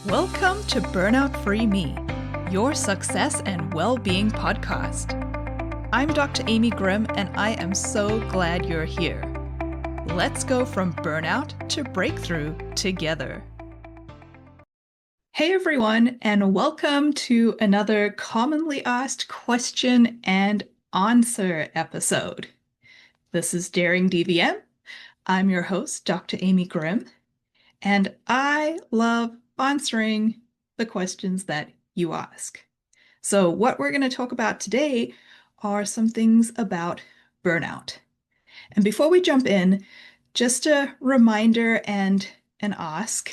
Welcome to Burnout-Free Me, your success and well-being podcast. I'm Dr. Amy Grimm, and I am so glad you're here. Let's go from burnout to breakthrough together. Hey everyone, and welcome to another commonly asked question and answer episode. This is Daring DVM. I'm your host, Dr. Amy Grimm, and I love answering the questions that you ask. So what we're going to talk about today are some things about burnout. And before we jump in, just a reminder and an ask.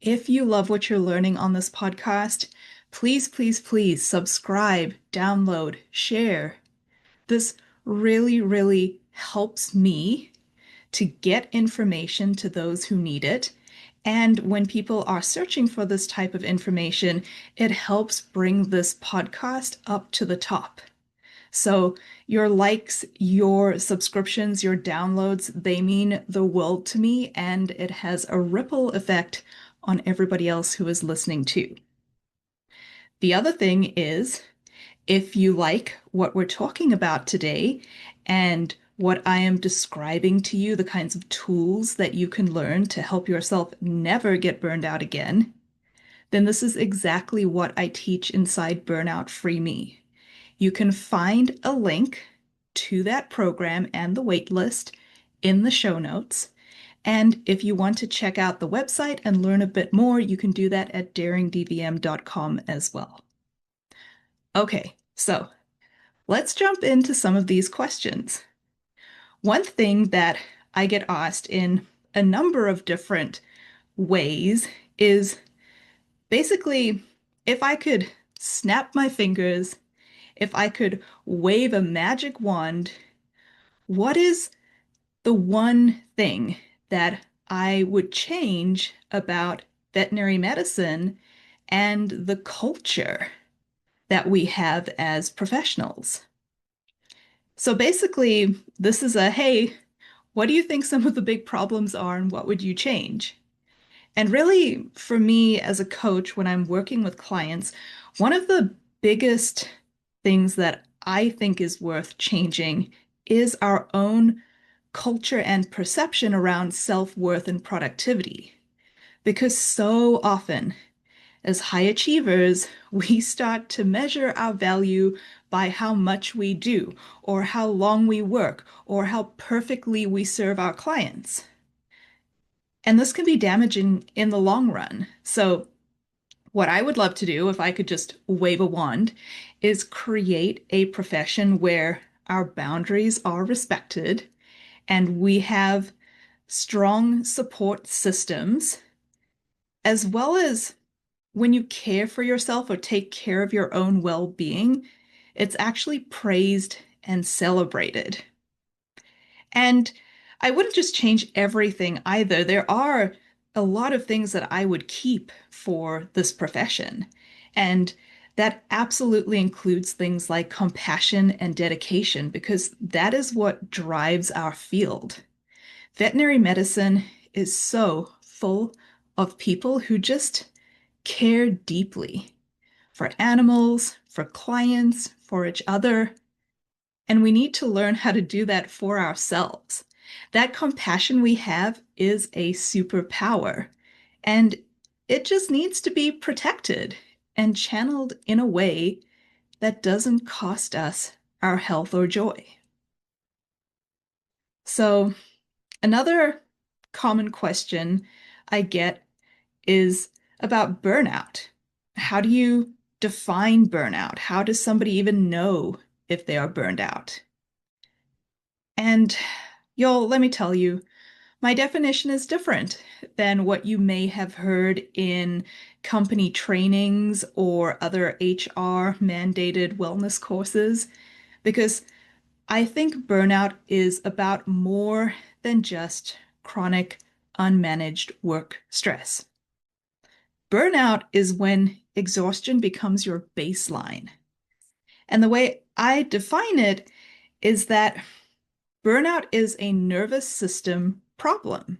If you love what you're learning on this podcast, please, please, please subscribe, download, share. This really, really helps me to get information to those who need it. And when people are searching for this type of information, it helps bring this podcast up to the top. So your likes, your subscriptions, your downloads, they mean the world to me, and it has a ripple effect on everybody else who is listening too. The other thing is, if you like what we're talking about today and what I am describing to you, the kinds of tools that you can learn to help yourself never get burned out again, then this is exactly what I teach inside Burnout-Free Me. You can find a link to that program and the waitlist in the show notes. And if you want to check out the website and learn a bit more, you can do that at daringdvm.com as well. Okay, so let's jump into some of these questions. One thing that I get asked in a number of different ways is basically if I could snap my fingers, if I could wave a magic wand, what is the one thing that I would change about veterinary medicine and the culture that we have as professionals? So basically, this is a, hey, what do you think some of the big problems are and what would you change? And really, for me as a coach, when I'm working with clients, one of the biggest things that I think is worth changing is our own culture and perception around self-worth and productivity. Because so often, as high achievers, we start to measure our value by how much we do, or how long we work, or how perfectly we serve our clients. And this can be damaging in the long run. So what I would love to do, if I could just wave a wand, is create a profession where our boundaries are respected and we have strong support systems, as well as when you care for yourself or take care of your own well-being, it's actually praised and celebrated. And I wouldn't just change everything either. There are a lot of things that I would keep for this profession. And that absolutely includes things like compassion and dedication, because that is what drives our field. Veterinary medicine is so full of people who just care deeply for animals, for clients, for each other. And we need to learn how to do that for ourselves. That compassion we have is a superpower, and it just needs to be protected and channeled in a way that doesn't cost us our health or joy. So, another common question I get is about burnout. How do you define burnout? How does somebody even know if they are burned out? And let me tell you, my definition is different than what you may have heard in company trainings or other HR mandated wellness courses, because I think burnout is about more than just chronic, unmanaged work stress. Burnout is when exhaustion becomes your baseline. And the way I define it is that burnout is a nervous system problem.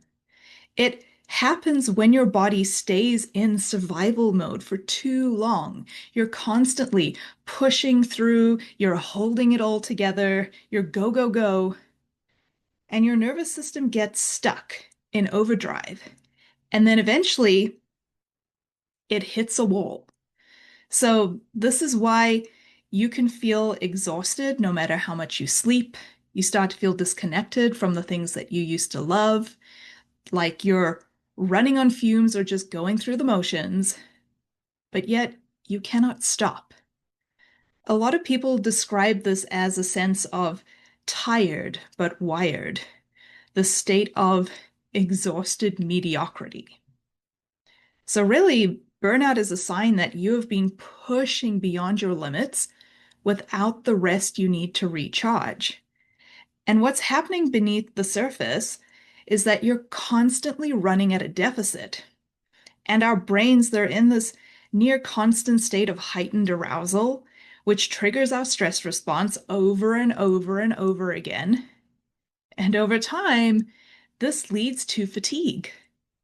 It happens when your body stays in survival mode for too long. You're constantly pushing through, you're holding it all together, you're go, go, go, and your nervous system gets stuck in overdrive. And then eventually it hits a wall. So, this is why you can feel exhausted no matter how much you sleep. You start to feel disconnected from the things that you used to love, like you're running on fumes or just going through the motions, but yet you cannot stop. A lot of people describe this as a sense of tired but wired, the state of exhausted mediocrity. So, really, burnout is a sign that you have been pushing beyond your limits without the rest you need to recharge. And what's happening beneath the surface is that you're constantly running at a deficit. And our brains, they're in this near constant state of heightened arousal, which triggers our stress response over and over and over again. And over time, this leads to fatigue,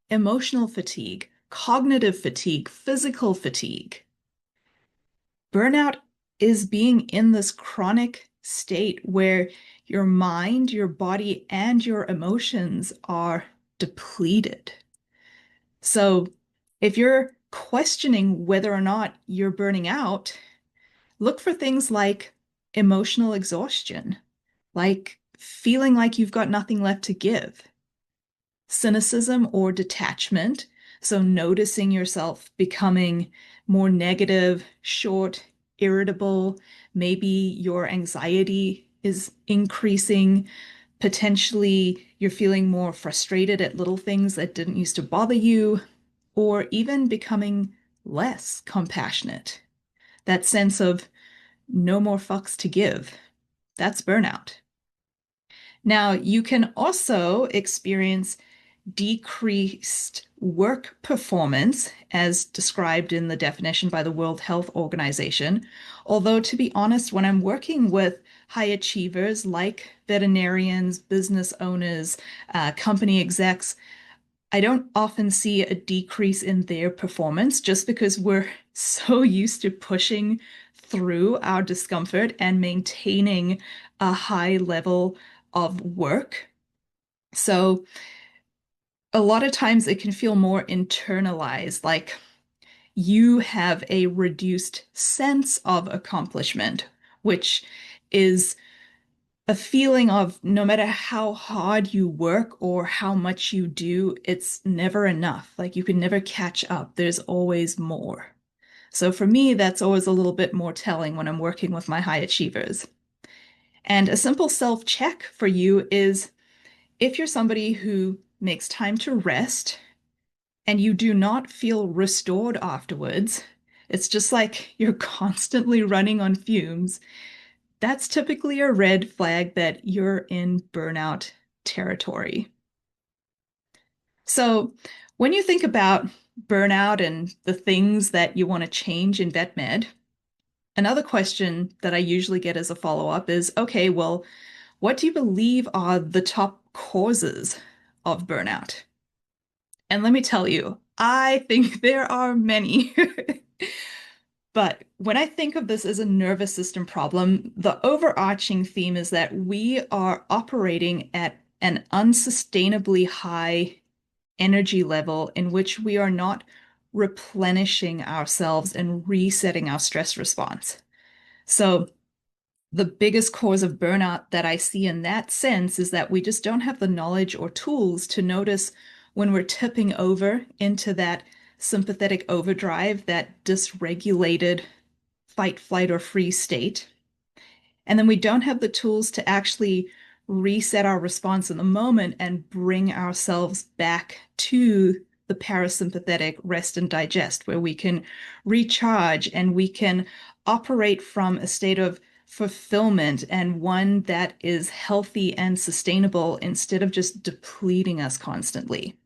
emotional fatigue, cognitive fatigue, physical fatigue. Burnout is being in this chronic state where your mind, your body, and your emotions are depleted. So, if you're questioning whether or not you're burning out, look for things like emotional exhaustion, like feeling like you've got nothing left to give, cynicism or detachment. So, noticing yourself becoming more negative, short, irritable. Maybe your anxiety is increasing. Potentially, you're feeling more frustrated at little things that didn't used to bother you, or even becoming less compassionate. That sense of no more fucks to give. That's burnout. Now, you can also experience decreased work performance, as described in the definition by the World Health Organization. Although, to be honest, when I'm working with high achievers like veterinarians, business owners, company execs, I don't often see a decrease in their performance just because we're so used to pushing through our discomfort and maintaining a high level of work. So, a lot of times it can feel more internalized, like you have a reduced sense of accomplishment, which is a feeling of no matter how hard you work or how much you do, it's never enough. Like you can never catch up. There's always more. So for me, that's always a little bit more telling when I'm working with my high achievers. And a simple self-check for you is if you're somebody who makes time to rest and you do not feel restored afterwards, it's just like you're constantly running on fumes. That's typically a red flag that you're in burnout territory. So, when you think about burnout and the things that you want to change in vet med, another question that I usually get as a follow-up is, okay, well, what do you believe are the top causes of burnout? And let me tell you, I think there are many. But when I think of this as a nervous system problem, the overarching theme is that we are operating at an unsustainably high energy level in which we are not replenishing ourselves and resetting our stress response. So, the biggest cause of burnout that I see in that sense is that we just don't have the knowledge or tools to notice when we're tipping over into that sympathetic overdrive, that dysregulated fight, flight, or freeze state. And then we don't have the tools to actually reset our response in the moment and bring ourselves back to the parasympathetic rest and digest, where we can recharge and we can operate from a state of fulfillment and one that is healthy and sustainable instead of just depleting us constantly.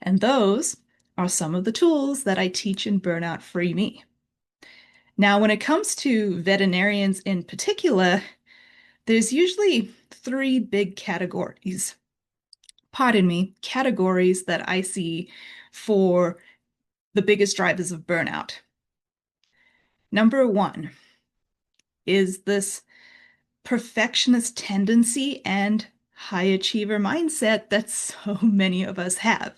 And those are some of the tools that I teach in Burnout-Free Me. Now, when it comes to veterinarians in particular, there's usually three big categories pardon me, categories that I see for the biggest drivers of burnout. Number one is this perfectionist tendency and high achiever mindset that so many of us have.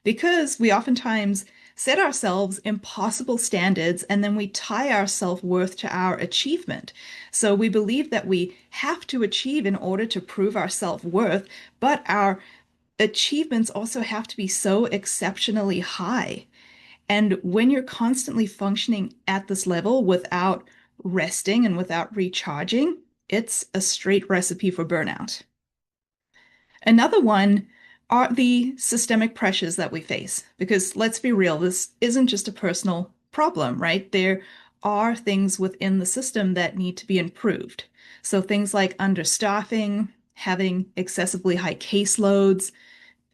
Because we oftentimes set ourselves impossible standards and then we tie our self-worth to our achievement. So we believe that we have to achieve in order to prove our self-worth, but our achievements also have to be so exceptionally high. And when you're constantly functioning at this level without resting and without recharging, it's a straight recipe for burnout. Another one are the systemic pressures that we face. Because let's be real, this isn't just a personal problem, right? There are things within the system that need to be improved. So things like understaffing, having excessively high caseloads,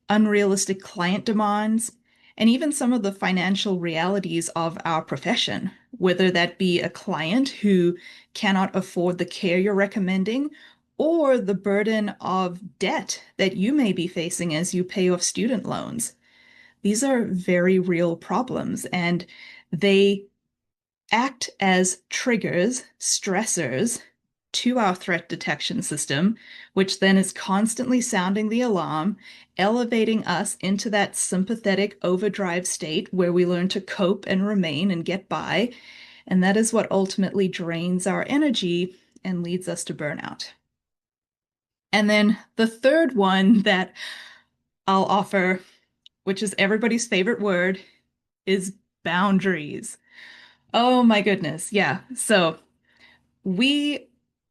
unrealistic client demands, and even some of the financial realities of our profession, whether that be a client who cannot afford the care you're recommending, or the burden of debt that you may be facing as you pay off student loans. These are very real problems, and they act as triggers, stressors to our threat detection system, which then is constantly sounding the alarm, elevating us into that sympathetic overdrive state where we learn to cope and remain and get by. And that is what ultimately drains our energy and leads us to burnout. And then the third one that I'll offer, which is everybody's favorite word, is boundaries. Oh my goodness. Yeah. So we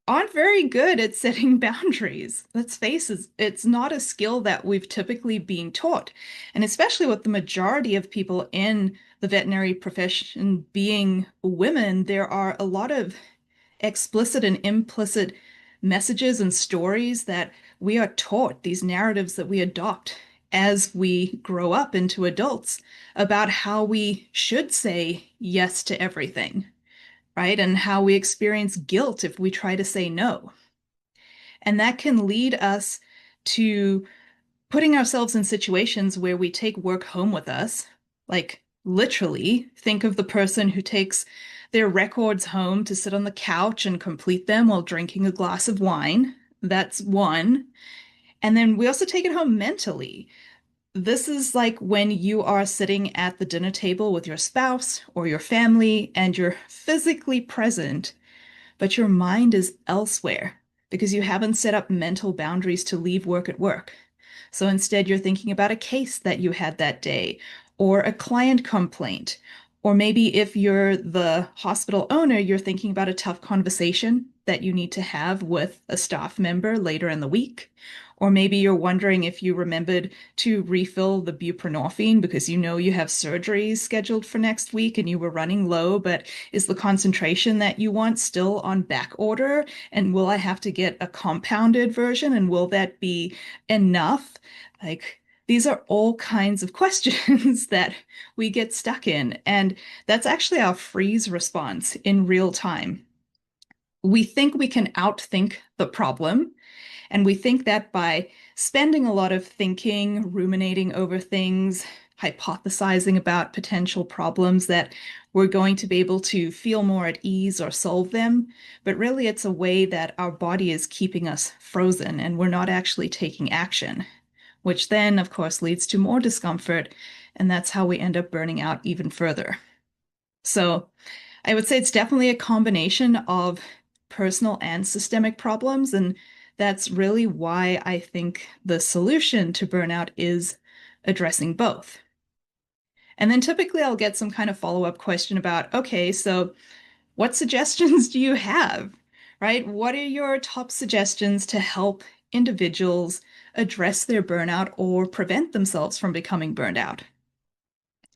aren't very good at setting boundaries. Let's face it, it's not a skill that we've typically been taught. And especially with the majority of people in the veterinary profession being women, there are a lot of explicit and implicit messages and stories that we are taught, these narratives that we adopt as we grow up into adults about how we should say yes to everything, right? And how we experience guilt if we try to say no. And that can lead us to putting ourselves in situations where we take work home with us. Like, literally, think of the person who takes their records home to sit on the couch and complete them while drinking a glass of wine. That's one. And then we also take it home mentally. This is like when you are sitting at the dinner table with your spouse or your family and you're physically present, but your mind is elsewhere because you haven't set up mental boundaries to leave work at work. So instead, you're thinking about a case that you had that day, or a client complaint, or maybe if you're the hospital owner, you're thinking about a tough conversation that you need to have with a staff member later in the week. Or maybe you're wondering if you remembered to refill the buprenorphine because you know you have surgeries scheduled for next week and you were running low, but is the concentration that you want still on back order? And will I have to get a compounded version? And will that be enough? Like, these are all kinds of questions that we get stuck in. And that's actually our freeze response in real time. We think we can outthink the problem, and we think that by spending a lot of thinking, ruminating over things, hypothesizing about potential problems, that we're going to be able to feel more at ease or solve them. But really, it's a way that our body is keeping us frozen and we're not actually taking action, which then, of course, leads to more discomfort. And that's how we end up burning out even further. So I would say it's definitely a combination of personal and systemic problems. And that's really why I think the solution to burnout is addressing both. And then typically I'll get some kind of follow-up question about, okay, so what suggestions do you have, right? What are your top suggestions to help individuals address their burnout or prevent themselves from becoming burned out?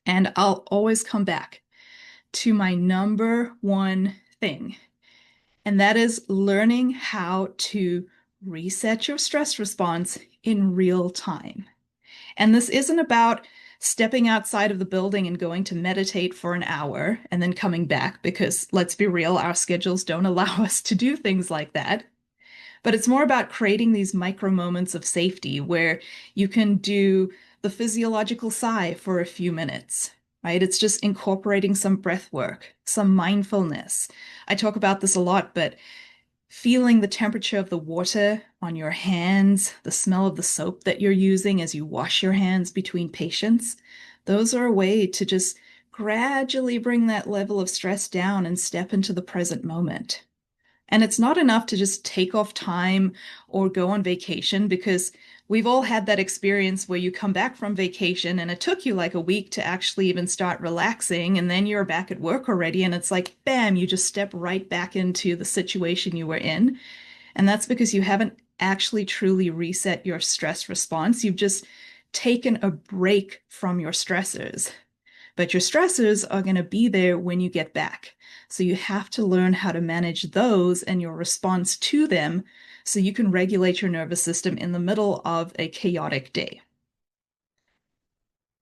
And I'll always come back to my number one thing, and that is learning how to reset your stress response in real time. And this isn't about stepping outside of the building and going to meditate for an hour and then coming back, because let's be real, our schedules don't allow us to do things like that. But it's more about creating these micro moments of safety where you can do the physiological sigh for a few minutes, right? It's just incorporating some breath work, some mindfulness. I talk about this a lot, but feeling the temperature of the water on your hands, the smell of the soap that you're using as you wash your hands between patients, those are a way to just gradually bring that level of stress down and step into the present moment. And it's not enough to just take off time or go on vacation because we've all had that experience where you come back from vacation and it took you like a week to actually even start relaxing. And then you're back at work already. And it's like, bam, you just step right back into the situation you were in. And that's because you haven't actually truly reset your stress response. You've just taken a break from your stressors. But your stressors are going to be there when you get back. So you have to learn how to manage those and your response to them so you can regulate your nervous system in the middle of a chaotic day.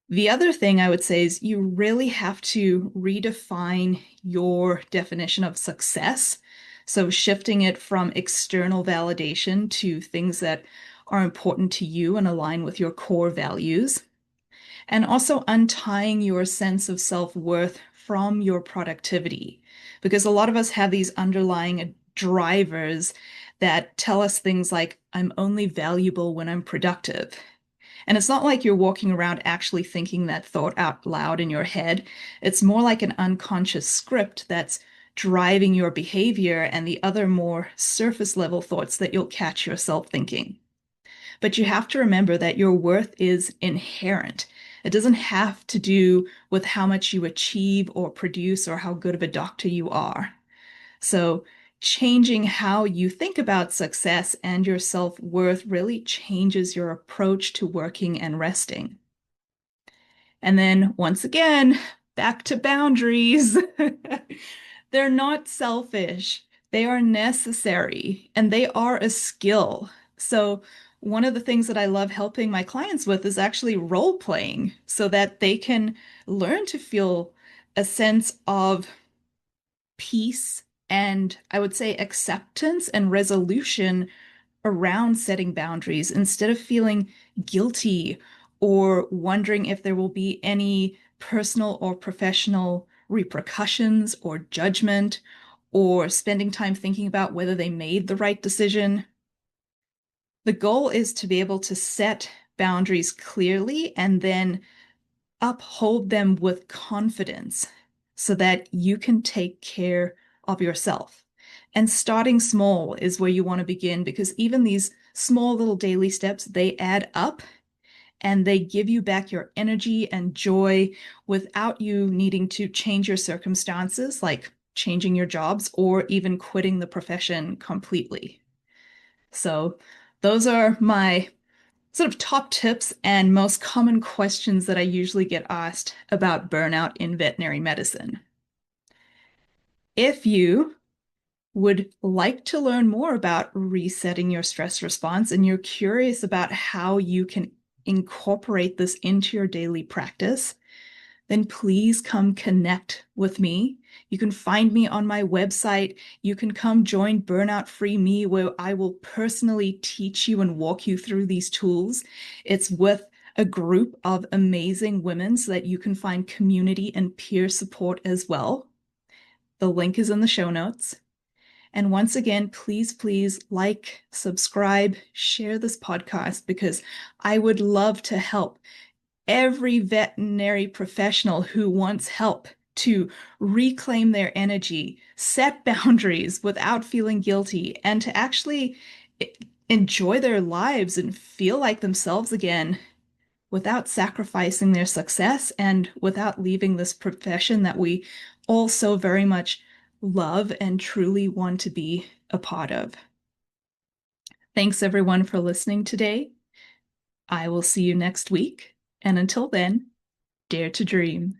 The other thing I would say is you really have to redefine your definition of success. So shifting it from external validation to things that are important to you and align with your core values. And also untying your sense of self-worth from your productivity. Because a lot of us have these underlying drivers that tell us things like, I'm only valuable when I'm productive. And it's not like you're walking around actually thinking that thought out loud in your head. It's more like an unconscious script that's driving your behavior and the other more surface level thoughts that you'll catch yourself thinking. But you have to remember that your worth is inherent. It doesn't have to do with how much you achieve or produce or how good of a doctor you are. So, changing how you think about success and your self-worth really changes your approach to working and resting. And then, once again, back to boundaries. They're not selfish. They are necessary and they are a skill. So, one of the things that I love helping my clients with is actually role playing so that they can learn to feel a sense of peace and I would say acceptance and resolution around setting boundaries instead of feeling guilty or wondering if there will be any personal or professional repercussions or judgment or spending time thinking about whether they made the right decision. The goal is to be able to set boundaries clearly and then uphold them with confidence so that you can take care of yourself. And starting small is where you want to begin because even these small little daily steps, they add up and they give you back your energy and joy without you needing to change your circumstances, like changing your jobs or even quitting the profession completely. So those are my sort of top tips and most common questions that I usually get asked about burnout in veterinary medicine. If you would like to learn more about resetting your stress response and you're curious about how you can incorporate this into your daily practice, then please come connect with me. You can find me on my website. You can come join Burnout-Free Me, where I will personally teach you and walk you through these tools. It's with a group of amazing women so that you can find community and peer support as well. The link is in the show notes. And once again, please like, subscribe, share this podcast because I would love to help every veterinary professional who wants help to reclaim their energy, set boundaries without feeling guilty, and to actually enjoy their lives and feel like themselves again without sacrificing their success and without leaving this profession that we all so very much love and truly want to be a part of. Thanks everyone for listening today. I will see you next week. And until then, dare to dream.